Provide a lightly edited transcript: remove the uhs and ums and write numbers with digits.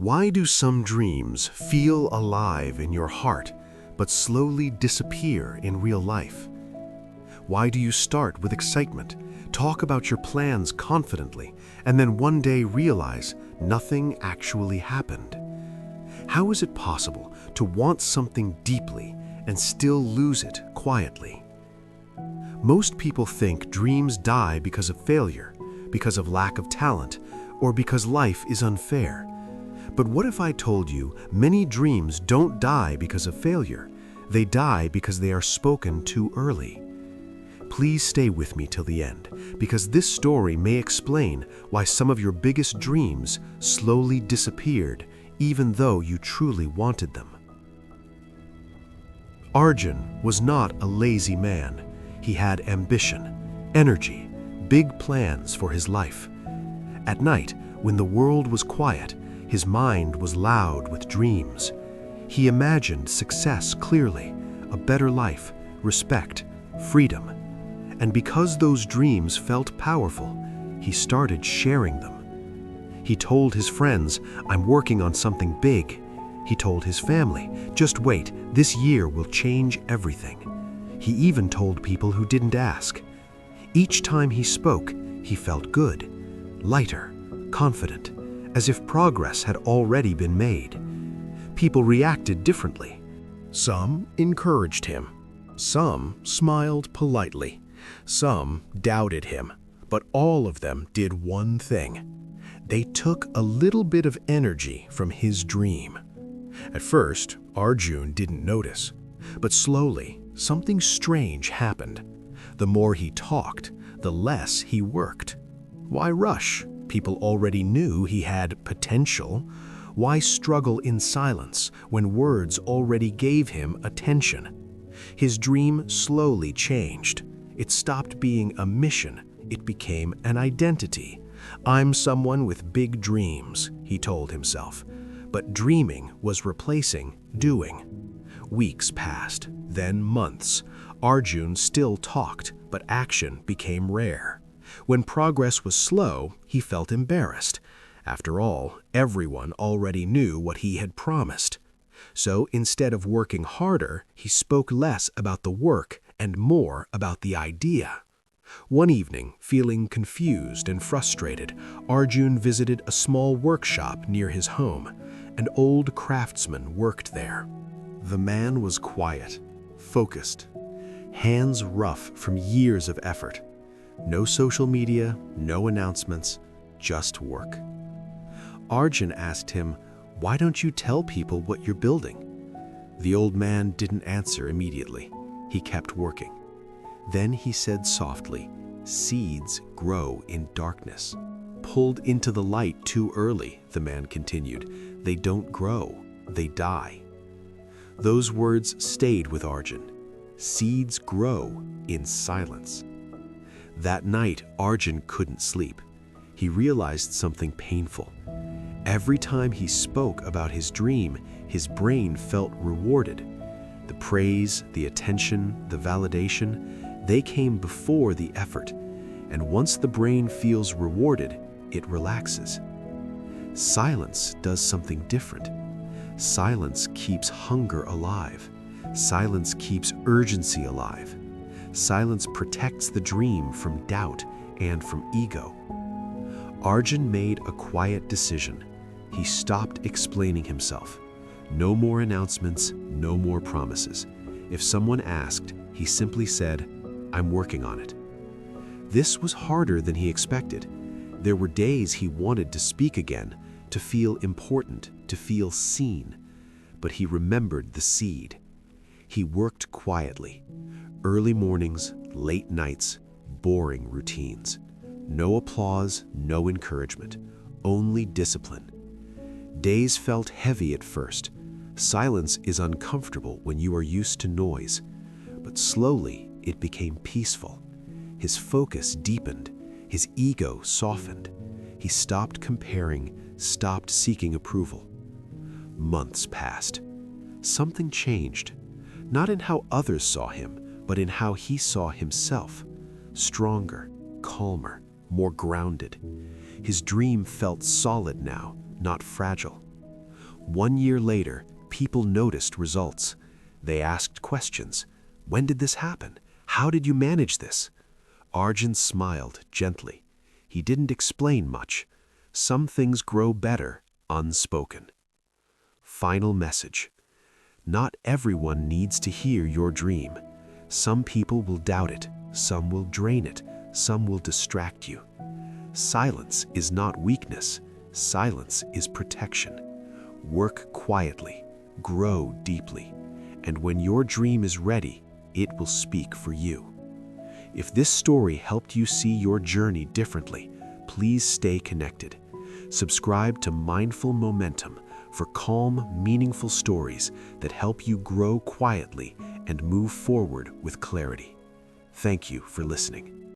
Why do some dreams feel alive in your heart, but slowly disappear in real life? Why do you start with excitement, talk about your plans confidently, and then one day realize nothing actually happened? How is it possible to want something deeply and still lose it quietly? Most people think dreams die because of failure, because of lack of talent, or because life is unfair. But what if I told you many dreams don't die because of failure? They die because they are spoken too early. Please stay with me till the end, because this story may explain why some of your biggest dreams slowly disappeared, even though you truly wanted them. Arjun was not a lazy man. He had ambition, energy, big plans for his life. At night, when the world was quiet, his mind was loud with dreams. He imagined success clearly, a better life, respect, freedom. And because those dreams felt powerful, he started sharing them. He told his friends, "I'm working on something big." He told his family, "Just wait, this year will change everything." He even told people who didn't ask. Each time he spoke, he felt good, lighter, confident, as if progress had already been made. People reacted differently. Some encouraged him. Some smiled politely. Some doubted him. But all of them did one thing. They took a little bit of energy from his dream. At first, Arjun didn't notice. But slowly, something strange happened. The more he talked, the less he worked. Why rush? People already knew he had potential. Why struggle in silence when words already gave him attention? His dream slowly changed. It stopped being a mission. It became an identity. "I'm someone with big dreams," he told himself. But dreaming was replacing doing. Weeks passed, then months. Arjun still talked, but action became rare. When progress was slow, he felt embarrassed. After all, everyone already knew what he had promised. So instead of working harder, he spoke less about the work and more about the idea. One evening, feeling confused and frustrated, Arjun visited a small workshop near his home. An old craftsman worked there. The man was quiet, focused, hands rough from years of effort. No social media, no announcements, just work. Arjun asked him, "Why don't you tell people what you're building?" The old man didn't answer immediately. He kept working. Then he said softly, "Seeds grow in darkness." "Pulled into the light too early," the man continued. "They don't grow, they die." Those words stayed with Arjun. Seeds grow in silence. That night, Arjun couldn't sleep. He realized something painful. Every time he spoke about his dream, his brain felt rewarded. The praise, the attention, the validation, they came before the effort. And once the brain feels rewarded, it relaxes. Silence does something different. Silence keeps hunger alive. Silence keeps urgency alive. Silence protects the dream from doubt and from ego. Arjun made a quiet decision. He stopped explaining himself. No more announcements, no more promises. If someone asked, he simply said, "I'm working on it." This was harder than he expected. There were days he wanted to speak again, to feel important, to feel seen. But he remembered the seed. He worked quietly. Early mornings, late nights, boring routines. No applause, no encouragement, only discipline. Days felt heavy at first. Silence is uncomfortable when you are used to noise. But slowly, it became peaceful. His focus deepened. His ego softened. He stopped comparing, stopped seeking approval. Months passed. Something changed. Not in how others saw him, but in how he saw himself. Stronger, calmer, more grounded. His dream felt solid now, not fragile. 1 year later, people noticed results. They asked questions. When did this happen? How did you manage this? Arjun smiled gently. He didn't explain much. Some things grow better unspoken. Final message. Not everyone needs to hear your dream. Some people will doubt it, some will drain it, some will distract you. Silence is not weakness. Silence is protection. Work quietly, grow deeply, and when your dream is ready, it will speak for you. If this story helped you see your journey differently, please stay connected. Subscribe to Mindful Momentum for calm, meaningful stories that help you grow quietly and move forward with clarity. Thank you for listening.